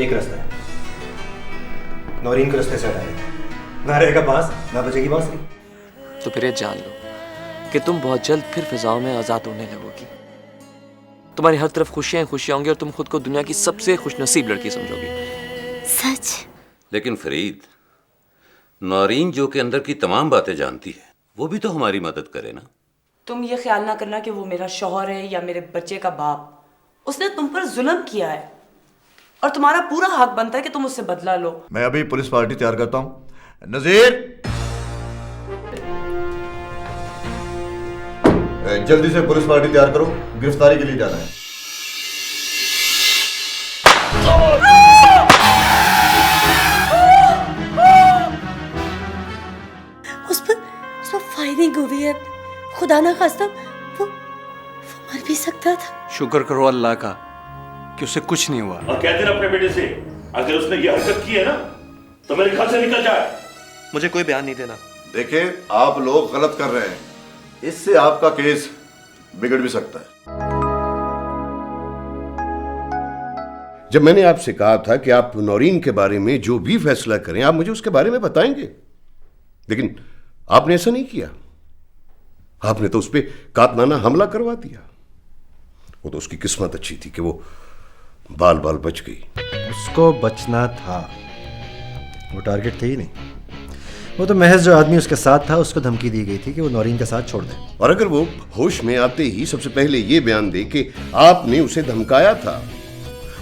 एक रास्ता है, नौरीन को रास्ते से हटा देते, ना रहेगा बांस ना बजेगी बांसुरी। तो फिर ये जान लो कि तुम बहुत जल्द फिर फिजाओं में आजाद होने लगोगी। तुम्हारी हर तरफ खुशियां खुशियां होंगी और तुम खुद को दुनिया की सबसे खुशनसीब लड़की समझोगी। सच? लेकिन फरीद, नौरीन जो के अंदर की तमाम बातें जानती है, वो भी तो हमारी मदद करे ना। तुम ये ख्याल ना करना कि वो मेरा शौहर है या मेरे बच्चे का बाप। उसने तुम पर जुल्म किया है और तुम्हारा पूरा हक बनता है कि तुम उससे बदला लो। मैं अभी पुलिस पार्टी तैयार करता हूँ। नजीर, जल्दी से पुलिस पार्टी तैयार करो, गिरफ्तारी के लिए जाना है। उस पर फायरिंग हुई है। खुदा ना खास्ता वो मर भी सकता था। शुक्र करो अल्लाह का कि उसे कुछ नहीं हुआ। और कहते ना अपने बेटे से, अगर उसने ये हरकत की है ना तो मेरे घर से निकल जाए। मुझे कोई बयान नहीं देना। देखिए, आप लोग गलत कर रहे हैं, इससे आपका केस बिगड़ भी सकता है। जब मैंने आपसे कहा था कि आप नौरीन के बारे में जो भी फैसला करें आप मुझे उसके बारे में बताएंगे, लेकिन आपने ऐसा नहीं किया। आपने तो उस पर कातलाना हमला करवा दिया। वो तो उसकी किस्मत अच्छी थी कि वो बाल बाल बच गई। उसको बचना था, वो टारगेट थे ही नहीं। वो तो महज जो आदमी उसके साथ था उसको धमकी दी गई थी कि वो नौरीन के साथ छोड़ दे। और अगर वो होश में आते ही सबसे पहले ये बयान दे कि आपने उसे धमकाया था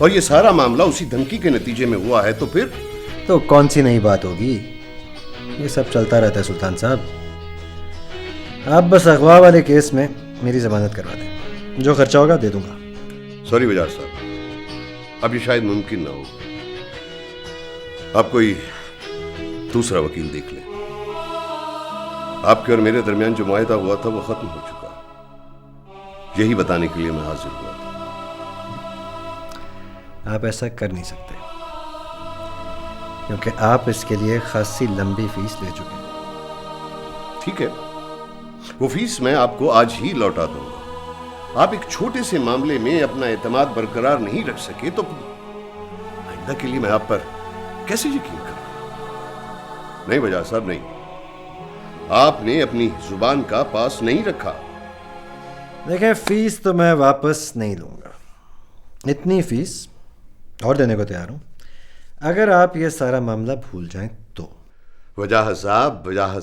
और ये सारा मामला उसी धमकी के नतीजे में हुआ है, तो फिर तो कौन सी नई बात होगी? ये सब चलता रहता है सुल्तान साहब। आप बस अगवा वाले केस में मेरी जमानत करवा दें, जो खर्चा होगा दे दूंगा। सॉरी वजार साहब, अब ये शायद मुमकिन ना हो। आप कोई दूसरा वकील देख लें। आपके और मेरे दरमियान जो मुआहदा हुआ था वो खत्म हो चुका। यही बताने के लिए मैं हाजिर हुआ था। आप ऐसा कर नहीं सकते क्योंकि आप इसके लिए खासी लंबी फीस ले चुके हैं। ठीक है, वो फीस मैं आपको आज ही लौटा दूंगा। आप एक छोटे से मामले में अपना एतमाद बरकरार नहीं रख सके तो आइंदा के लिए मैं आप पर कैसे यकीन करूं? नहीं वजार साहब, नहीं। आपने अपनी जुबान का पास नहीं रखा। देखें, फीस तो मैं वापस नहीं लूंगा। इतनी फीस और देने को तैयार हूं अगर आप ये सारा मामला भूल जाएं तो। वजाहत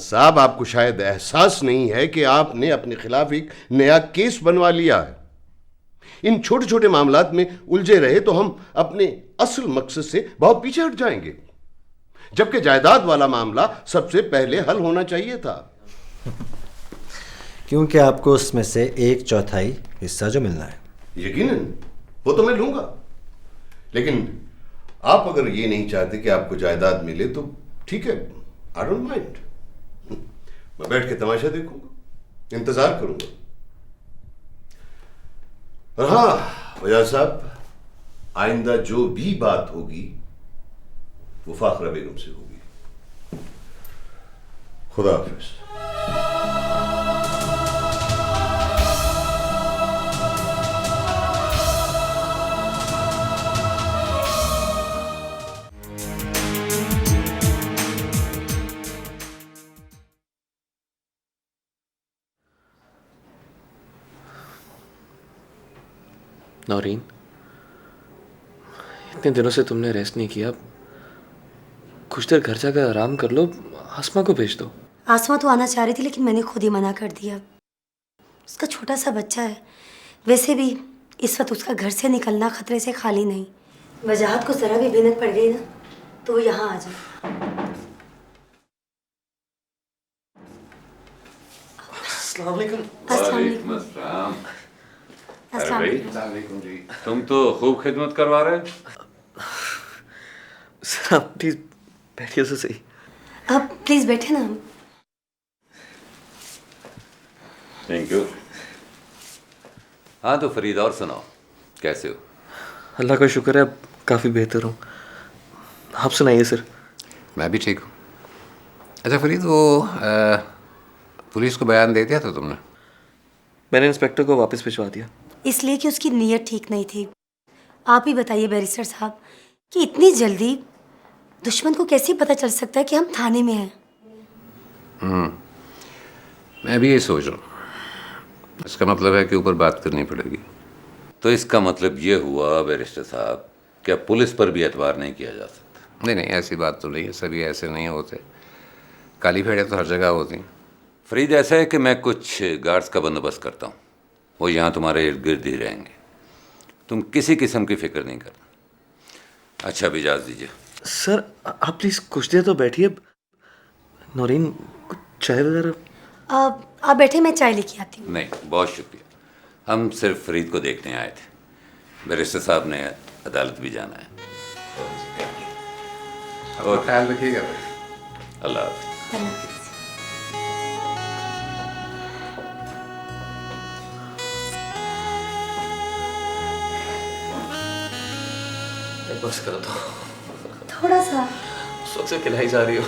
साहब, आपको शायद एहसास नहीं है कि आपने अपने खिलाफ एक नया केस बनवा लिया है। इन छोटे छोटे मामलात में उलझे रहे तो हम अपने असल मकसद से बहुत पीछे हट जाएंगे, जबकि जायदाद वाला मामला सबसे पहले हल होना चाहिए था। क्योंकि आपको उसमें से 1/4 हिस्सा जो मिलना है। यकीनन वो तो मैं लूंगा, लेकिन आप अगर ये नहीं चाहते कि आपको जायदाद मिले तो ठीक है, आई डोंट माइंड। मैं बैठ के तमाशा देखूंगा, इंतजार करूंगा। और हाँ वजार साहब, आइंदा जो भी बात होगी वो फाखरा बेगम से होगी। खुदा हाफिज। नौरीन, इतने दिनों से तुमने रेस्ट नहीं किया, कुछ देर घर जाकर आराम कर लो। आसमा को भेज दो। आसमा तो आना चाह रही थी लेकिन मैंने खुद ही मना कर दिया। उसका छोटा सा बच्चा है, वैसे भी इस वक्त उसका घर से निकलना खतरे से खाली नहीं। वजाहत को जरा भी भनक पड़ गई ना तो वो यहाँ आ जाए। अस्सलाम वालेकुम। अस्सलाम वालेकुम। तुम तो खूब खिदमत करवा रहे। सर आप प्लीज बैठिए तो सही। अब प्लीज बैठे ना। Thank you. हाँ तो फरीद, और सुनाओ, कैसे हो? अल्लाह का शुक्र है, काफ़ी बेहतर हूँ। आप सुनाइए सर। मैं भी ठीक हूँ। अच्छा फरीद, वो पुलिस को बयान दे दिया था तुमने? मैंने इंस्पेक्टर को वापस भिजवा दिया। इसलिए कि उसकी नीयत ठीक नहीं थी। आप ही बताइए बैरिस्टर साहब, कि इतनी जल्दी दुश्मन को कैसे पता चल सकता है कि हम थाने में हैं? मैं भी यही सोच रहा हूँ। इसका मतलब है कि ऊपर बात करनी पड़ेगी। तो इसका मतलब ये हुआ बैरिस्टर साहब, क्या पुलिस पर भी एतबार नहीं किया जा सकता? नहीं नहीं, ऐसी बात तो नहीं है, सभी ऐसे नहीं होते। काली भेड़ें तो हर जगह होती हैं। फरीद, ऐसा है कि मैं कुछ गार्ड्स का बंदोबस्त करता हूँ, वो यहाँ तुम्हारे इर्द गिर्द ही रहेंगे। तुम किसी किस्म की फिक्र नहीं करना। अच्छा, अब इजाज़त दीजिए। सर आप प्लीज कुछ देर तो बैठिए। नौरीन, कुछ चाय वगैरह? आप बैठे, मैं चाय लेके आती हूँ। नहीं, बहुत शुक्रिया। हम सिर्फ फरीद को देखने आए थे। बैरिस्टर साहब ने अदालत भी जाना है। और ख्याल रखिएगा। अल्लाह हाफ़िज़। बस करो तो, थोड़ा सा। उस वक्त से खिलाई जा रही हो।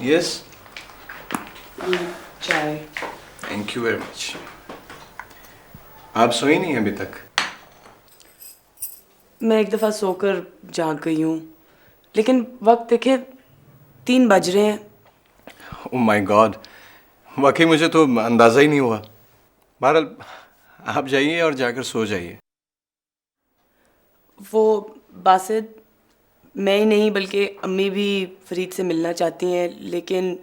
यस, चाय। Thank you very much. आप सोई नहीं अभी तक? मैं एक दफ़ा सोकर जाग गई हूँ, लेकिन वक्त देखे 3 बज रहे हैं। ओह माय गॉड, वाकई मुझे तो अंदाज़ा ही नहीं हुआ। बहरहाल आप जाइए और जाकर सो जाइए। वो बासित, मैं ही नहीं बल्कि अम्मी भी फरीद से मिलना चाहती हैं, लेकिन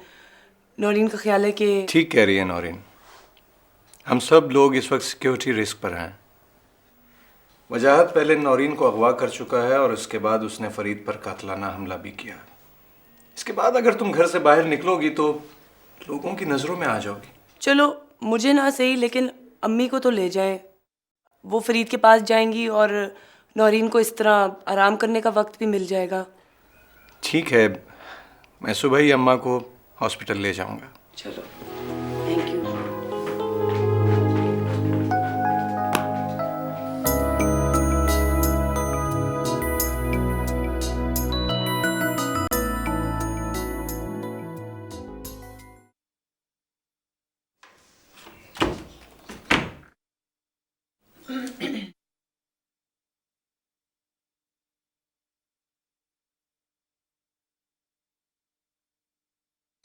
नौरीन का ख्याल है कि... ठीक कह रही है नौरीन, हम सब लोग इस वक्त सिक्योरिटी रिस्क पर हैं। वजाहत पहले नौरीन को अगवा कर चुका है और उसके बाद उसने फरीद पर कातलाना हमला भी किया। इसके बाद अगर तुम घर से बाहर निकलोगी तो लोगों की नज़रों में आ जाओगी। चलो, मुझे ना सही, लेकिन अम्मी को तो ले जाएं। वो फरीद के पास जाएंगी और नौरीन को इस तरह आराम करने का वक्त भी मिल जाएगा। ठीक है, मैं सुबह ही अम्मा को हॉस्पिटल ले जाऊंगा। चलो, थैंक यू।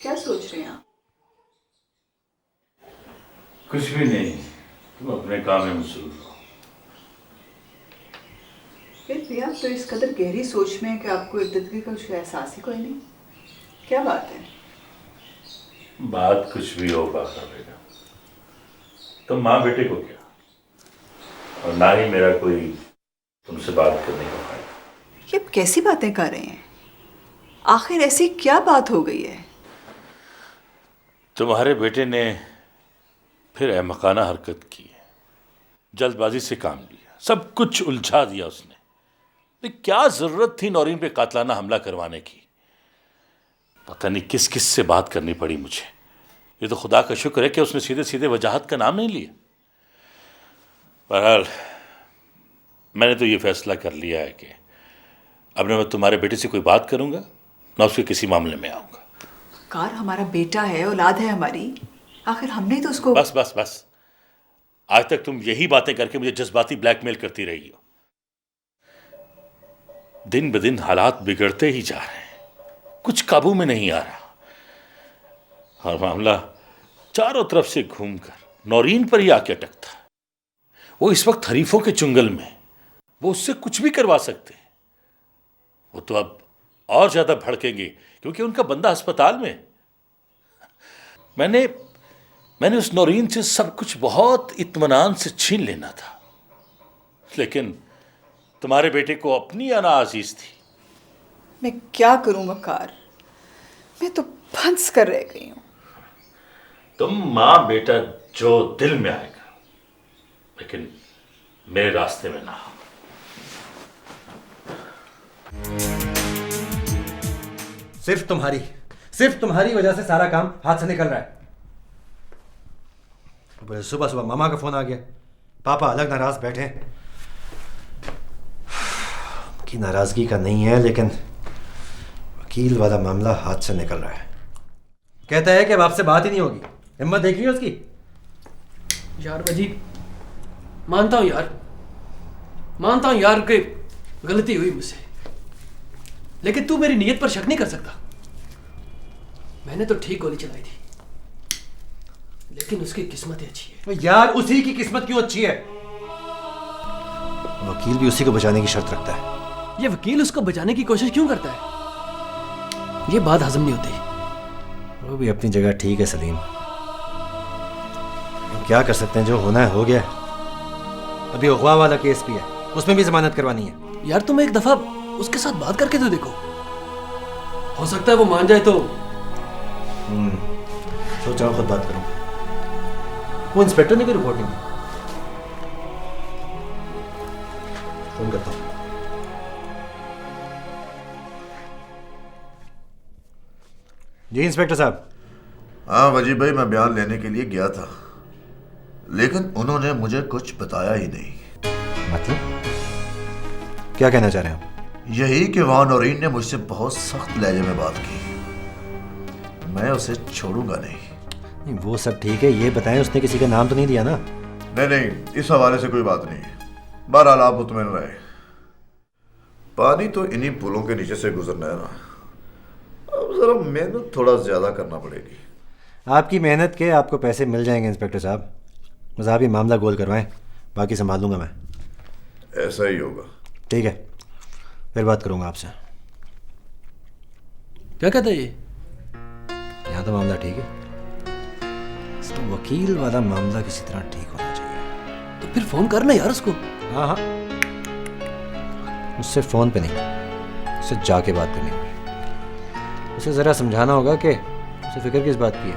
क्या सोच रहे हैं आप? कुछ भी नहीं, तुम अपने काम में मसरूफ हो। फिर भी आप तो इस कदर गहरी सोच में है कि आपको इर्द-गिर्द का कुछ एहसास ही कोई नहीं। क्या बात है? बात कुछ भी हो पाखा बेटा, तुम माँ बेटे को क्या, और ना ही मेरा कोई तुमसे बात करने का फायदा। ये आप कैसी बातें कर रहे हैं? आखिर ऐसी क्या बात हो गई है? तुम्हारे बेटे ने फिर अहमकाना हरकत की है, जल्दबाजी से काम लिया, सब कुछ उलझा दिया उसने। तो क्या जरूरत थी नौरीन पे कातलाना हमला करवाने की? पता नहीं किस किस से बात करनी पड़ी मुझे। ये तो खुदा का शुक्र है कि उसने सीधे सीधे वजाहत का नाम नहीं लिया। बहरहाल मैंने तो ये फैसला कर लिया है कि अब न मैं तुम्हारे बेटे से कोई बात करूंगा, ना उसके किसी मामले में आऊंगा। कार हमारा बेटा है, औलाद है हमारी, आखिर हमने तो उसको... बस बस बस, आज तक तुम यही बातें करके मुझे जज्बाती ब्लैकमेल करती रही हो। दिन ब दिन हालात बिगड़ते ही जा रहे हैं, कुछ काबू में नहीं आ रहा, और मामला चारों तरफ से घूमकर नौरीन पर ही आके अटकता है। वो इस वक्त हरीफों के चुंगल में, वो उससे कुछ भी करवा सकते हैं। वो तो अब और ज्यादा भड़केंगे क्योंकि उनका बंदा अस्पताल में। मैंने उस नौरीन से सब कुछ बहुत इत्मीनान से छीन लेना था, लेकिन तुम्हारे बेटे को अपनी अना अजीज थी। मैं क्या करूं वकार, मैं तो फंस कर रह गई हूं। तुम माँ बेटा जो दिल में आएगा, लेकिन मेरे रास्ते में ना हो। सिर्फ तुम्हारी वजह से सारा काम हाथ से निकल रहा है। सुबह सुबह मामा का फोन आ गया, पापा अलग नाराज बैठे हैं। की नाराजगी का नहीं है, लेकिन वकील वाला मामला हाथ से निकल रहा है। कहता है कि अब आपसे बात ही नहीं होगी। हिम्मत देखी है उसकी? यार मजीद, मानता हूँ यार कि गलती हुई मुझसे, लेकिन तू मेरी नीयत पर शक नहीं कर सकता। मैंने तो ठीक गोली चलाई थी, लेकिन उसकी किस्मत ही अच्छी है। यार उसी की किस्मत क्यों अच्छी है? वकील भी उसी को बचाने की शर्त रखता है। ये वकील उसको बचाने की कोशिश क्यों करता है? ये बात हजम नहीं होती। वो भी अपनी जगह ठीक है सलीम, क्या कर सकते हैं, जो होना है हो गया। अभी अगवा वाला केस भी है, उसमें भी जमानत करवानी है। यार तुम एक दफा उसके साथ बात करके तो देखो, हो सकता है वो मान जाए तो। सोच रहा हूँ खुद बात करूँ। वो इंस्पेक्टर ने भी रिपोर्ट नहीं दी। फोन करता हूँ। जी इंस्पेक्टर साहब। हाँ वजीब भाई, मैं बयान लेने के लिए गया था, लेकिन उन्होंने मुझे कुछ बताया ही नहीं। मतलब क्या कहना चाह रहे हैं आप? यही कि वहां नौरीन ने मुझसे बहुत सख्त लहजे में बात की। मैं उसे छोड़ूंगा नहीं। वो सब ठीक है, ये बताएं उसने किसी का नाम तो नहीं दिया ना? नहीं, इस हवाले से कोई बात नहीं। बहरहाल आप मुतमईन रहे, पानी तो इन्हीं पुलों के नीचे से गुजरना है ना। अब जरा मेहनत थोड़ा ज्यादा करना पड़ेगी। आपकी मेहनत के आपको पैसे मिल जाएंगे इंस्पेक्टर साहब, बस आप ही मामला गोल करवाएं, बाकी संभाल लूंगा मैं। ऐसा ही होगा। ठीक है, फिर बात करूंगा आपसे। क्या कहता है ये? यहाँ तो मामला ठीक है, तो वकील वाला मामला किसी तरह ठीक होना चाहिए। तो फिर फोन करना यार उसको। हाँ, उससे फोन पे नहीं, उससे जाके बात करनी होगी। उसे ज़रा समझाना होगा कि उसे फिक्र किस बात की है।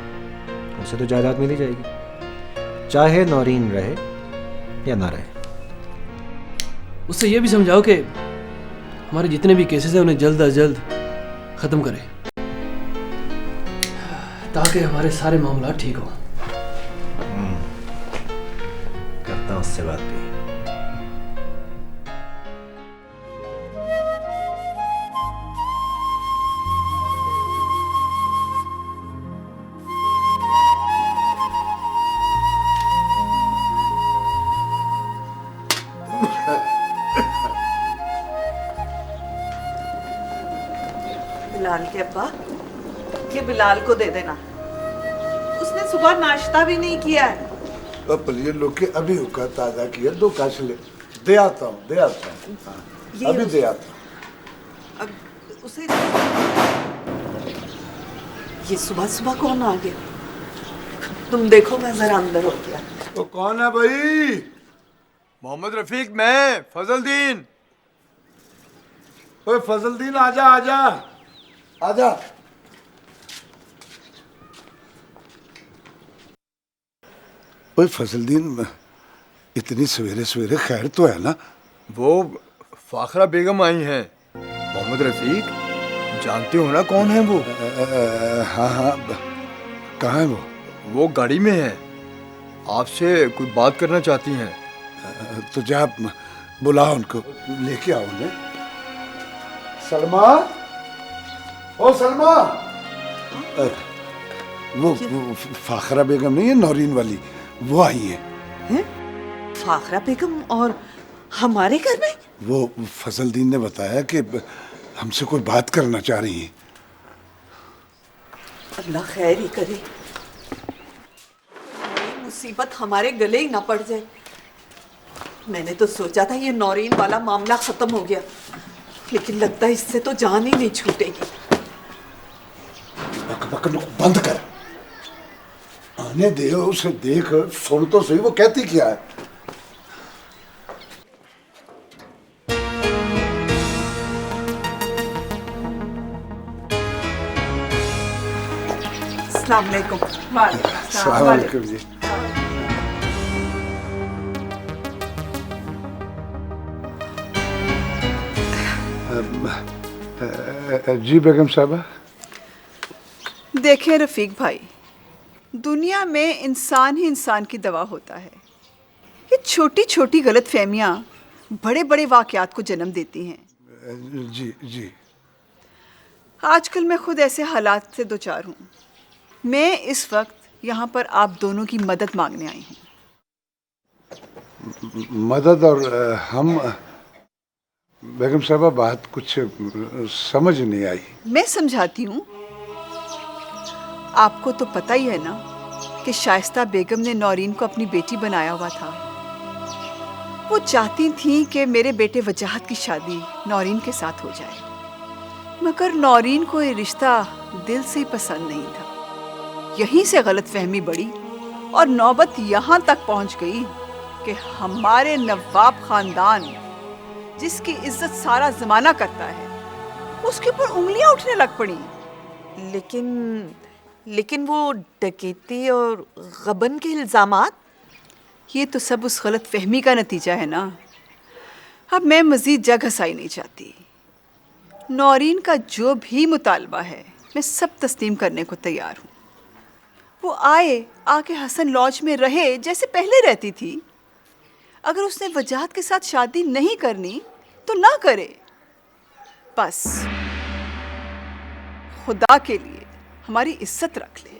उसे तो जायदाद मिल ही जाएगी, चाहे नौरीन रहे या ना रहे। उससे ये भी समझाओ कि हमारे जितने भी केसेस हैं उन्हें जल्द अज जल्द ख़त्म करें, ताकि हमारे सारे मामला ठीक हो। करता हूँ उससे बात भी। बिलाल के अब्बा, ये बिलाल को दे देना, उसने सुबह नाश्ता भी नहीं किया है। प्रिय लोग के अभी हुक्का ताजा किया, 2 काश ले दे आता हूँ। अभी दे आता हूँ। अब उसे ये सुबह सुबह कौन आ गया? तुम देखो, मैं जरा अंदर हो गया। तो कौन है भाई? मोहम्मद रफीक, मैं फजलदीन। ओए फजलदीन, आजा आजा आजा। ओए फजलदीन, इतनी सवेरे सवेरे खैर तो है ना? वो फाखरा बेगम आई हैं। मोहम्मद रफीक, जानते हो ना कौन है वो? हाँ, कहाँ है वो? वो गाड़ी में है, आपसे कोई बात करना चाहती हैं। तो जा बुलाओ उनको, लेके आओ उन्हें। सलमा, ओ सलमा। वो फाखरा बेगम नहीं है, नौरीन वाली, वो आई है। फाखरा बेगम और हमारे घर में? वो फजलदीन ने बताया कि हमसे कोई बात करना चाह रही है। अल्लाह खैर ही करे, मुसीबत हमारे गले ही ना पड़ जाए। मैंने तो सोचा था ये नौरीन वाला मामला खत्म हो गया, लेकिन लगता है इससे तो जान ही नहीं छूटेगी। बक बंद कर, आने दे उसे, देख सुन तो सही वो कहती क्या है। अस्सलाम वालेकुम। अस्सलाम वालेकुम जी। जी बेगम साहबा। देखें रफीक भाई, दुनिया में इंसान ही इंसान की दवा होता है। ये छोटी छोटी गलतफहमियां बड़े बड़े वाकयात को जन्म देती हैं। जी जी। आजकल मैं खुद ऐसे हालात से दो चार हूँ। मैं इस वक्त यहाँ पर आप दोनों की मदद मांगने आई हूँ। मदद और हम बेगम साहबा बात कुछ समझ नहीं आई। मैं समझाती हूँ। आपको तो पता ही है ना कि शाइस्ता बेगम ने नौरीन को अपनी बेटी बनाया हुआ था। वो चाहती थी कि मेरे बेटे वजाहत की शादी नौरीन के साथ हो जाए, मगर नौरीन को ये रिश्ता दिल से पसंद नहीं था। यहीं से गलतफहमी बढ़ी और नौबत यहाँ तक पहुँच गई कि हमारे नवाब खानदान, जिसकी इज्जत सारा जमाना करता है, उसके ऊपर उंगलियां उठने लग पड़ी। लेकिन वो डकैती और गबन के इल्जामात, ये तो सब उस गलत फहमी का नतीजा है ना। अब मैं मजीद जग हसाई नहीं चाहती। नौरीन का जो भी मुतालबा है मैं सब तस्लीम करने को तैयार हूँ। वो आके हसन लॉज में रहे जैसे पहले रहती थी। अगर उसने वजाहत के साथ शादी नहीं करनी तो ना करे, बस खुदा के लिए हमारी इज्जत रख ले।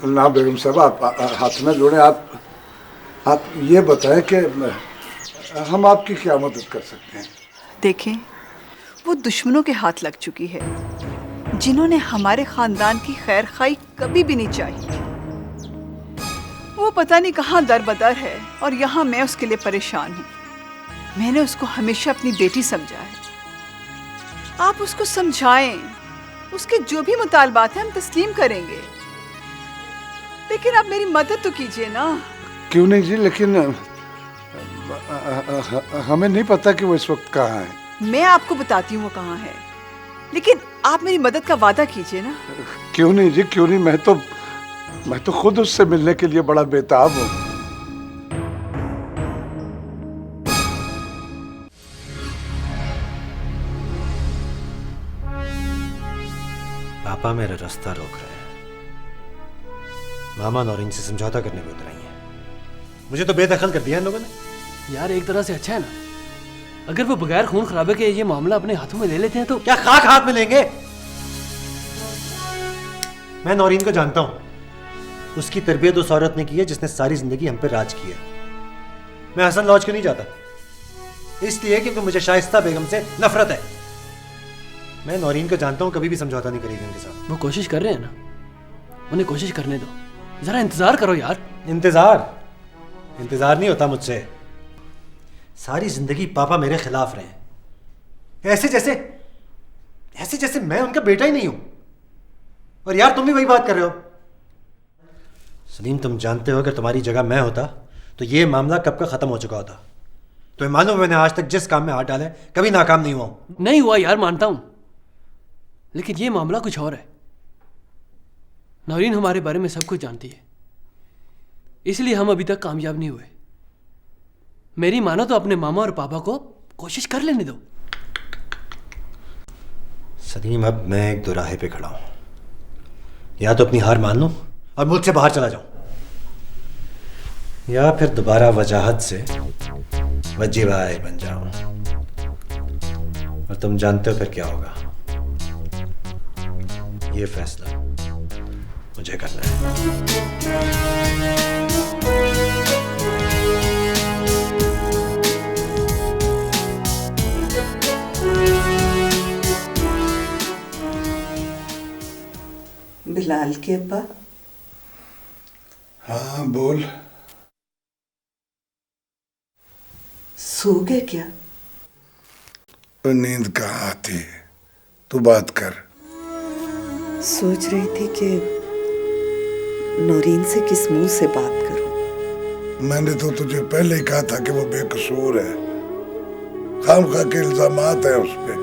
ना बेगम साहब, आप हाथ में जोड़े। आप ये बताएं कि हम आपकी क्या मदद कर सकते हैं। देखें, वो दुश्मनों के हाथ लग चुकी है, जिन्होंने हमारे खानदान की खैर खाई कभी भी नहीं चाहिए। वो पता नहीं कहाँ दर बदर है और यहाँ मैं उसके लिए परेशान हूँ। मैंने उसको हमेशा अपनी बेटी समझा है। आप उसको समझाएं, उसके जो भी मुतालबात हैं हम तस्लीम करेंगे, लेकिन आप मेरी मदद तो कीजिए ना। क्यों नहीं जी, लेकिन हमें नहीं पता कि वो इस वक्त कहाँ है। मैं आपको बताती हूँ वो कहाँ है, लेकिन आप मेरी मदद का वादा कीजिए ना। क्यों नहीं जी, क्यों नहीं। मैं तो खुद उससे मिलने के लिए बड़ा बेताब हूँ। पापा मेरा रास्ता रोक रहे हैं। मामा नौरीन से समझौता करने को उतराई हैं। मुझे तो बेदखल कर दिया इन लोगों ने। यार एक तरह से अच्छा है ना, अगर वो बगैर खून खराबे के ये मामला अपने हाथों में ले लेते हैं तो। क्या खाक हाथ में लेंगे? मैं नौरीन को जानता हूं। उसकी तरबियत उस औरत ने की है जिसने सारी जिंदगी हम पे राज किया। मैं हसन लॉज क्यों नहीं जाता? इसलिए क्योंकि मुझे शाइस्ता बेगम से नफरत है। मैं नौरीन को जानता हूं, कभी भी समझौता नहीं करेगी उनके साथ। वो कोशिश कर रहे हैं ना, उन्हें कोशिश करने दो। जरा इंतजार करो यार। इंतजार नहीं होता मुझसे। सारी जिंदगी पापा मेरे खिलाफ रहे हैं, ऐसे जैसे मैं उनका बेटा ही नहीं हूं। और यार तुम भी वही बात कर रहे हो। सलीम, तुम जानते हो कि तुम्हारी जगह मैं होता तो ये मामला कब का खत्म हो चुका होता। तुम्हें मालूम मैंने आज तक जिस काम में हाथ डाले कभी नाकाम नहीं हुआ हूं। नहीं हुआ यार, मानता हूं, लेकिन ये मामला कुछ और है। नौरीन हमारे बारे में सब कुछ जानती है, इसलिए हम अभी तक कामयाब नहीं हुए। मेरी मानो तो अपने मामा और पापा को कोशिश कर लेने दो। सलीम, अब मैं एक दोराहे पे खड़ा हूं। या तो अपनी हार मान लूं और मुल्क से बाहर चला जाऊं, या फिर दोबारा वजाहत से वजीबाए बन जाऊं। और तुम जानते हो फिर क्या होगा। ये फैसला मुझे करना है। बिलाल के अब्बा। हाँ बोल। सो गए क्या? नींद कहाँ आती है, तू बात कर। सोच रही थी कि नौरीन से किस मुंह से बात करूं। मैंने तो तुझे पहले ही कहा था कि वो बेकसूर है। खामखा के इल्जामात है उस पे।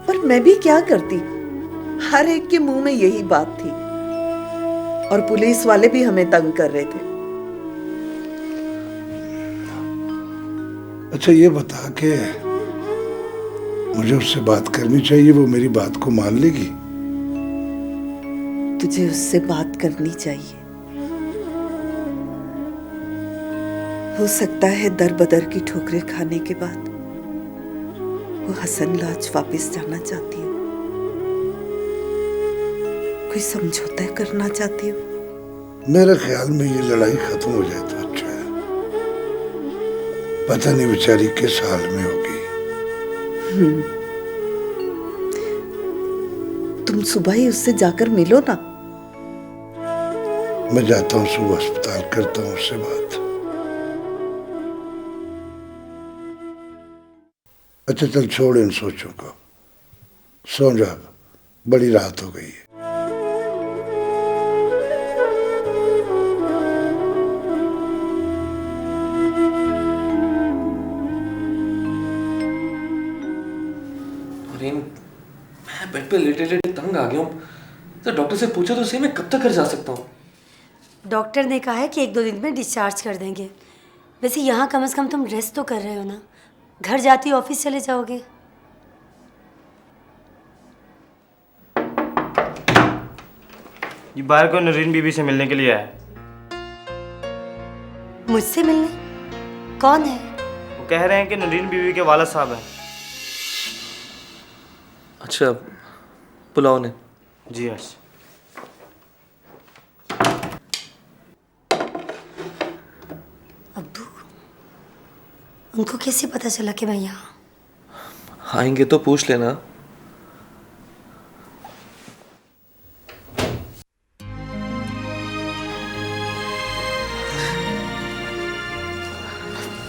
पर मैं भी क्या करती, हर एक के मुंह में यही बात थी और पुलिस वाले भी हमें तंग कर रहे थे। अच्छा ये बता के मुझे उससे बात करनी चाहिए, वो मेरी बात को मान लेगी? तुझे उससे बात करनी चाहिए। हो सकता है दर बदर की ठोकरें खाने के बाद वो हसन लॉज वापस जाना चाहती हो। कोई समझौता करना चाहती हो? मेरे ख्याल में ये लड़ाई खत्म हो जाए तो अच्छा है। पता नहीं बेचारी किस हाल में होगी। तुम सुबह ही उससे जाकर मिलो ना। मैं जाता हूँ सुबह अस्पताल, करता हूँ उससे बात। अच्छा चल छोड़ इन सोचों को, सो जा, बड़ी रात हो गई है। नौरीन, मैं बेड पे लेटे लेटे तंग आ गया हूँ। तो डॉक्टर से पूछो तो सही, मैं कब तक घर जा सकता हूँ? डॉक्टर ने कहा है कि 1-2 दिन में डिस्चार्ज कर देंगे। वैसे यहाँ कम से कम तुम रेस्ट तो कर रहे हो ना, घर जाती ऑफिस चले जाओगे। ये बाहर को नरीन बीबी से मिलने के लिए आया। मुझसे मिलने? कौन है? वो कह रहे हैं कि नरीन बीबी के वालिद साहब हैं। अच्छा, बुलाओ ने। जी यस। अब्बू, उनको कैसे पता चला कि मैं यहाँ? आएंगे तो पूछ लेना।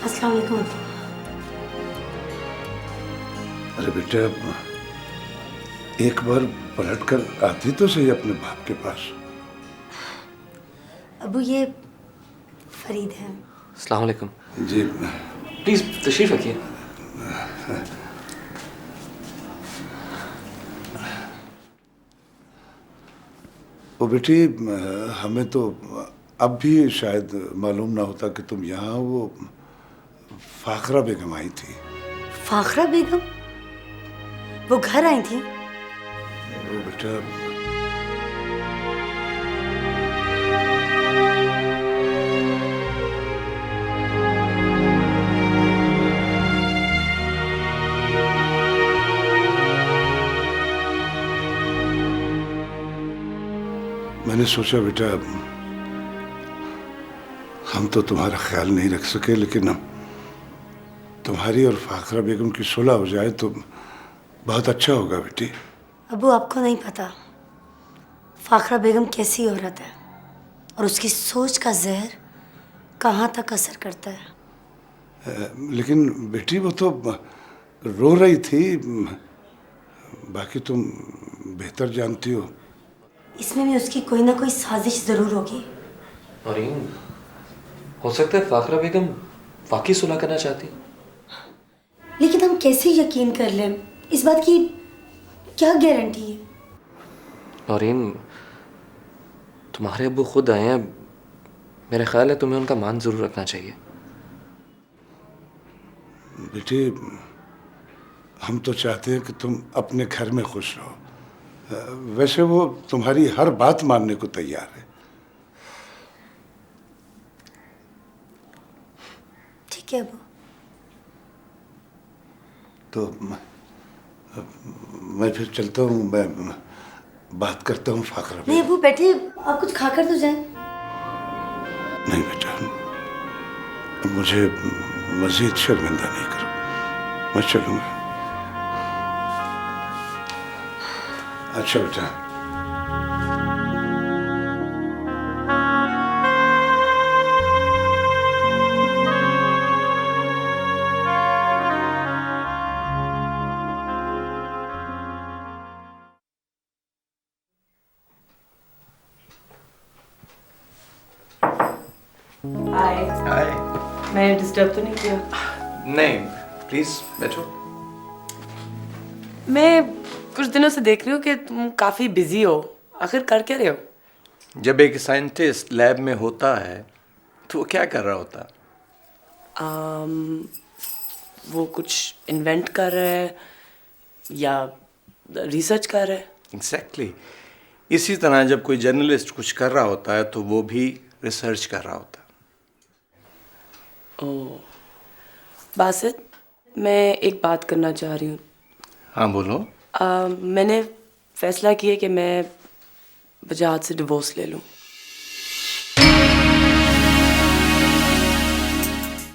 अस्सलाम वालेकुम अब्बू। अरे बेटा, एक बार पलट कर आती तो सही अपने बाप के पास। अब्बू, ये फरीद है। अस्सलाम वालेकुम। जी प्लीज तशरीफ रखिए। वो बेटी, हमें तो अब भी शायद मालूम ना होता कि तुम यहाँ वो फाखरा बेगम आई थी। फाखरा बेगम? वो घर आई थी? वो बेटा, मैंने सोचा बेटा, हम तो तुम्हारा ख्याल नहीं रख सके, लेकिन तुम्हारी और फाखरा बेगम की सुलह हो जाए तो बहुत अच्छा होगा बेटी। अब्बू, आपको नहीं पता फाखरा बेगम कैसी औरत है और उसकी सोच का जहर कहाँ तक असर करता है। लेकिन बेटी, वो तो रो रही थी, बाकी तुम बेहतर जानती हो। इसमें भी उसकी कोई ना कोई साजिश जरूर होगी। नौरीन, हो सकता है फाखरा बेगम वाकई सुलह करना चाहती। लेकिन हम कैसे यकीन कर लें? इस बात की क्या गारंटी है? नौरीन, तुम्हारे अब्बू खुद आए हैं, मेरा ख्याल है तुम्हें उनका मान जरूर रखना चाहिए। बेटी, हम तो चाहते हैं कि तुम अपने घर में खुश रहो। वैसे वो तुम्हारी हर बात मानने को तैयार है। ठीक है अब्बू। तो मैं फिर चलता हूँ, मैं बात करता हूँ फाखरा। नहीं अब्बू, बैठिए, आप कुछ खाकर तो जाएं। नहीं बेटा, मुझे मजीद शर्मिंदा नहीं करो, मैं चलूँगा। अच्छा बेटा। हाय। हाय। मैं डिस्टर्ब तो नहीं किया? नहीं, प्लीज बैठो। मैं कुछ दिनों से देख रही हूँ कि तुम काफ़ी बिजी हो। आखिर कर क्या रहे हो? जब एक साइंटिस्ट लैब में होता है तो वो क्या कर रहा होता? वो कुछ इन्वेंट कर रहा है या रिसर्च कर रहा है। एग्जैक्टली। इसी तरह जब कोई जर्नलिस्ट कुछ कर रहा होता है तो वो भी रिसर्च कर रहा होता है। ओह बासित, मैं एक बात करना चाह रही हूँ। हाँ बोलो। मैंने फैसला किया कि मैं वजाहत से डिवोर्स ले लूँ।